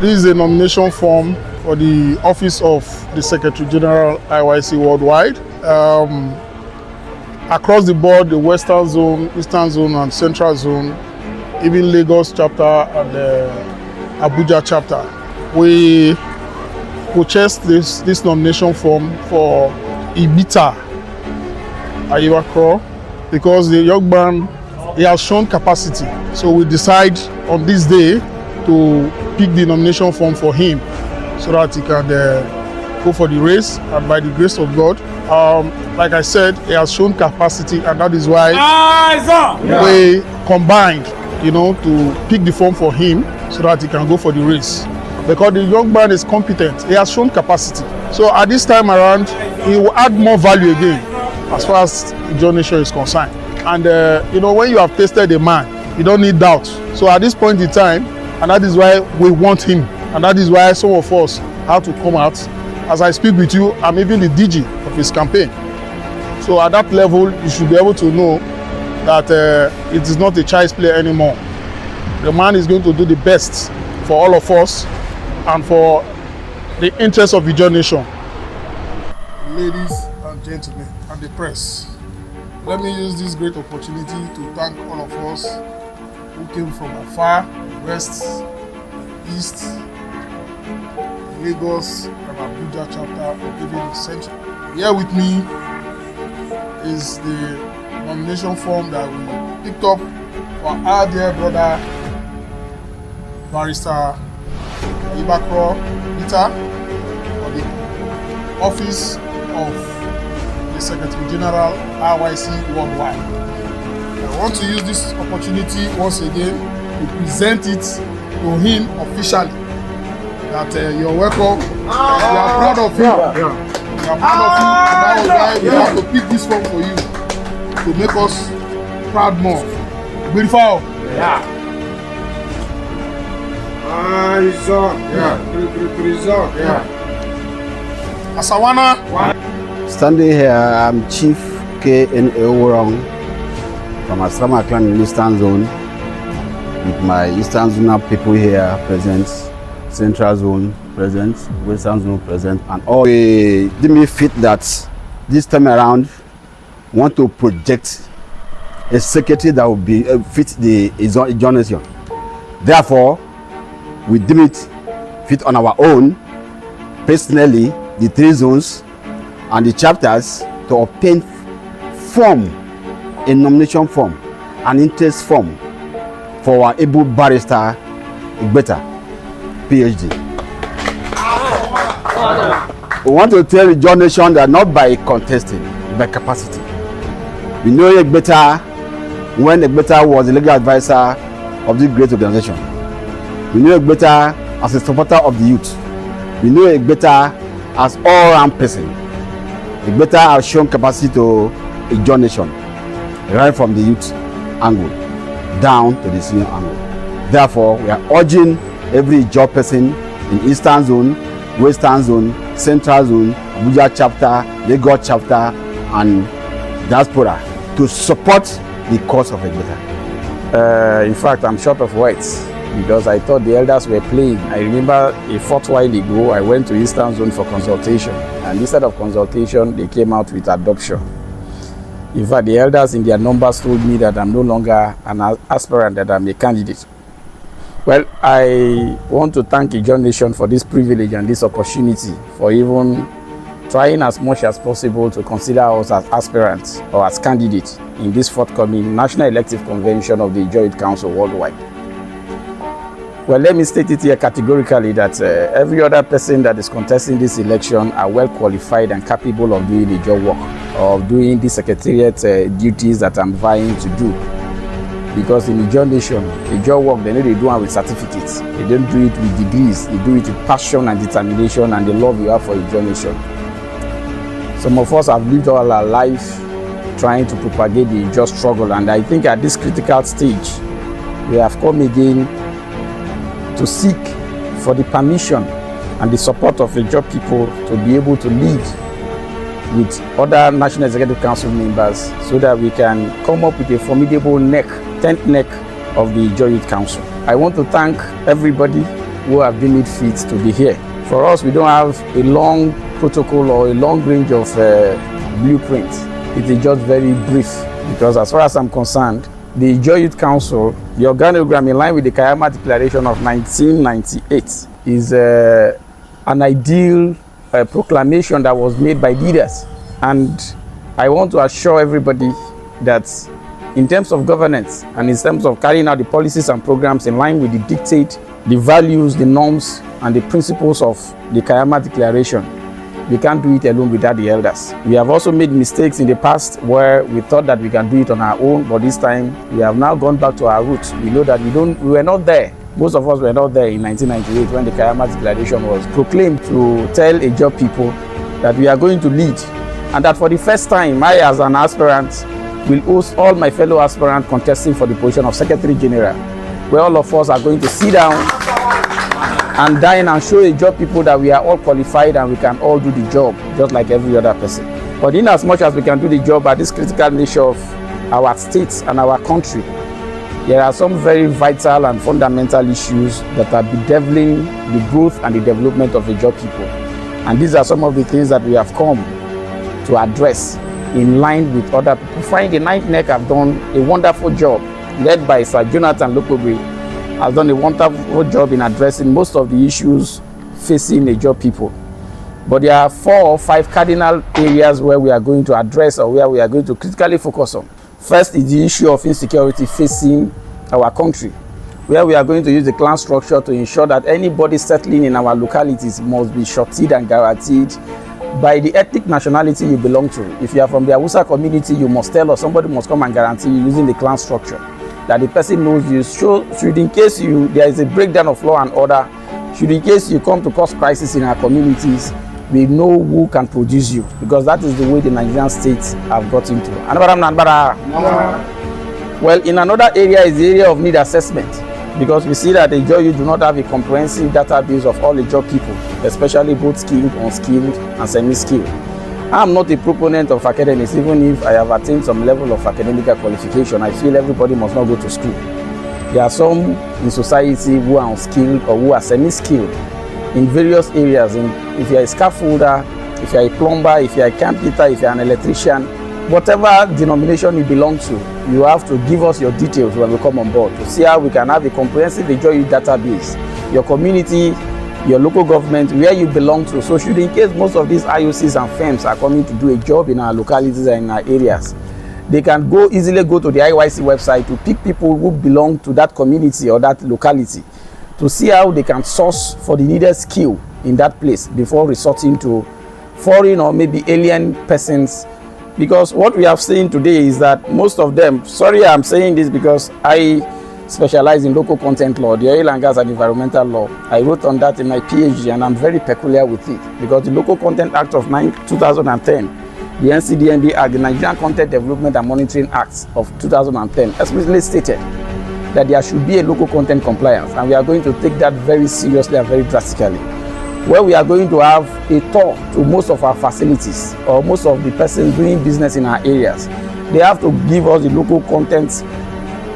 This is a nomination form for the office of the Secretary General IYC Worldwide. Across the board, the Western Zone, Eastern Zone, and Central Zone, even Lagos chapter and the Abuja chapter, we purchased this nomination form for Igbeta, Ayebakuro, because the young man, he has shown capacity. So we decide on this day to pick the nomination form for him so that he can go for the race, and by the grace of God, like I said, he has shown capacity, and that is why we combined, to pick the form for him so that he can go for the race. Because the young man is competent, he has shown capacity. So at this time around, he will add more value again as far as Ijonation is concerned. And when you have tasted a man, you don't need doubt. So at this point in time, and that is why we want him, and that is why some of us have to come out. As I speak with you, I'm even the DG of his campaign. So at that level, you should be able to know that it is not a child's play anymore. The man is going to do the best for all of us and for the interest of Ijonation. Ladies and gentlemen, and the press, let me use this great opportunity to thank all of us who came from afar, west, east, Lagos, and Abuja chapter, or even the central. Here with me is the nomination form that we picked up for our dear brother, Barrister Ayebakuro, for the office of the Secretary General IYC Worldwide. I want to use this opportunity once again to present it to him officially. That you're welcome. We are proud of you. We are proud of you. And that is why we have to pick this form for you to make us proud more. Beautiful. Yeah. Asawana. Standing here, I'm Chief K.N. Eworong from Asrama Clan in Eastern Zone, with my Eastern Zone people here present, Central Zone present, Western Zone present, and all. We deem it fit that this time around want to project a secretary that will be fit the Ijonation. Therefore, we deem it fit on our own, personally, the 3 zones and the chapters to obtain form, a nomination form, an interest form for our able barrister Igbeta, PhD. We want to tell the Ijonation that not by contesting, by capacity. We know Igbeta when Igbeta was the legal advisor of this great organization. We know Igbeta as a supporter of the youth. We know Igbeta as all-round person. Igbeta has shown capacity to Ijonation, right from the youth angle down to the senior angle. Therefore, we are urging every job person in Eastern Zone, Western Zone, Central Zone, Abuja chapter, Lagos chapter, and diaspora to support the cause of Igbeta. In fact, I'm short of words because I thought the elders were playing. I remember a fortnight ago, I went to Eastern Zone for consultation, and instead of consultation, they came out with adoption. In fact, the elders in their numbers told me that I'm no longer an aspirant, that I'm a candidate. Well, I want to thank Ijonation for this privilege and this opportunity, for even trying as much as possible to consider us as aspirants or as candidates in this forthcoming National Elective Convention of the Ijo Youth Council Worldwide. Well, let me state it here categorically that every other person that is contesting this election are well qualified and capable of doing the job work, of doing the secretariat duties that I'm vying to do. Because in Ijonation, the job work, they know they do it with certificates. They don't do it with degrees. They do it with passion and determination and the love you have for Ijonation. Some of us have lived all our life trying to propagate the just struggle, and I think at this critical stage, we have come again to seek for the permission and the support of the job people to be able to lead with other National Executive Council members so that we can come up with a formidable 10th neck of the Ijo Youth Council. I want to thank everybody who have been made fit to be here. For us, we don't have a long protocol or a long range of blueprints. It is just very brief, because as far as I'm concerned, the Ijaw Youth Council, the organogram in line with the Kayama Declaration of 1998, is an ideal proclamation that was made by leaders. And I want to assure everybody that in terms of governance and in terms of carrying out the policies and programs in line with the dictate, the values, the norms, and the principles of the Kayama Declaration, we can't do it alone without the elders. We have also made mistakes in the past where we thought that we can do it on our own, but this time we have now gone back to our roots. We know that we were not there. Most of us were not there in 1998 when the Kayama Declaration was proclaimed to tell Ijaw people that we are going to lead, and that for the first time, I as an aspirant will host all my fellow aspirants contesting for the position of Secretary General, where all of us are going to sit down and dine and show Ijaw people that we are all qualified and we can all do the job just like every other person. But in as much as we can do the job at this critical nature of our states and our country, there are some very vital and fundamental issues that are bedeviling the growth and the development of Ijaw people. And these are some of the things that we have come to address in line with other people. Find the Ninth Neck have done a wonderful job, led by Sir Jonathan Lokobe, has done a wonderful job in addressing most of the issues facing Ijaw people. But there are 4 or 5 cardinal areas where we are going to address, or where we are going to critically focus on. First is the issue of insecurity facing our country, where we are going to use the clan structure to ensure that anybody settling in our localities must be shorted and guaranteed by the ethnic nationality you belong to. If you are from the Hausa community, you must tell us, somebody must come and guarantee you using the clan structure, that the person knows you. Should in case there is a breakdown of law and order, should in case you come to cause crisis in our communities, we know who can produce you, because that is the way the Nigerian states have got into. Well, in another area is the area of need assessment, because we see that the Ijaw youth do not have a comprehensive database of all Ijaw people, especially both skilled, unskilled, and semi-skilled. I am not a proponent of academics. Even if I have attained some level of academic qualification, I feel everybody must not go to school. There are some in society who are unskilled or who are semi-skilled in various areas. If you are a scaffolder, if you are a plumber, if you are a carpenter, if you are an electrician, whatever denomination you belong to, you have to give us your details when we come on board to see how we can have a comprehensive Ijaw youth database, your community, your local government, where you belong to. So should in case most of these IOCs and firms are coming to do a job in our localities and in our areas, they can easily go to the IYC website to pick people who belong to that community or that locality to see how they can source for the needed skill in that place before resorting to foreign or maybe alien persons. Because what we have seen today is that most of them, sorry I'm saying this because I specialize in local content law, the oil and gas and environmental law. I wrote on that in my PhD, and I'm very peculiar with it, because the Local Content Act of 2010, the NCDND Act, the Nigerian Content Development and Monitoring Act of 2010 explicitly stated that there should be a local content compliance, and we are going to take that very seriously and very drastically, where we are going to have a tour to most of our facilities or most of the persons doing business in our areas. They have to give us the local content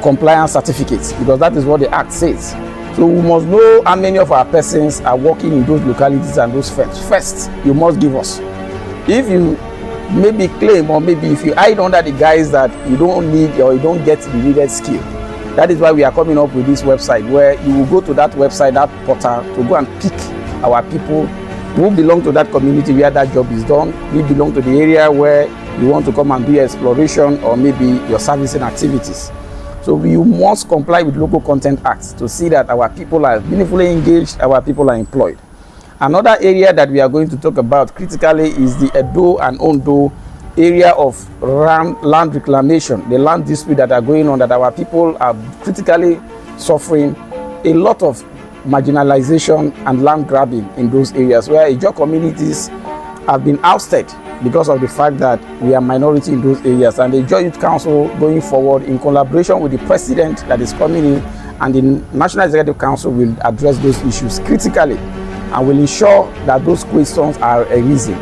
compliance certificates, because that is what the Act says. So we must know how many of our persons are working in those localities and those firms. First, you must give us. If you maybe claim, or maybe if you hide under the guise that you don't need or you don't get the needed skill, that is why we are coming up with this website, where you will go to that website, that portal, to go and pick our people who belong to that community where that job is done. We belong to the area where you want to come and do exploration or maybe your servicing activities. So we must comply with Local Content Acts to see that our people are meaningfully engaged, our people are employed. Another area that we are going to talk about critically is the Edo and Ondo area of land reclamation, the land dispute that are going on, that our people are critically suffering a lot of marginalization and land grabbing in those areas, where Ijaw communities have been ousted because of the fact that we are minority in those areas. And the Ijaw Youth Council, going forward in collaboration with the president that is coming in and the National Executive Council, will address those issues critically and will ensure that those questions are arisen.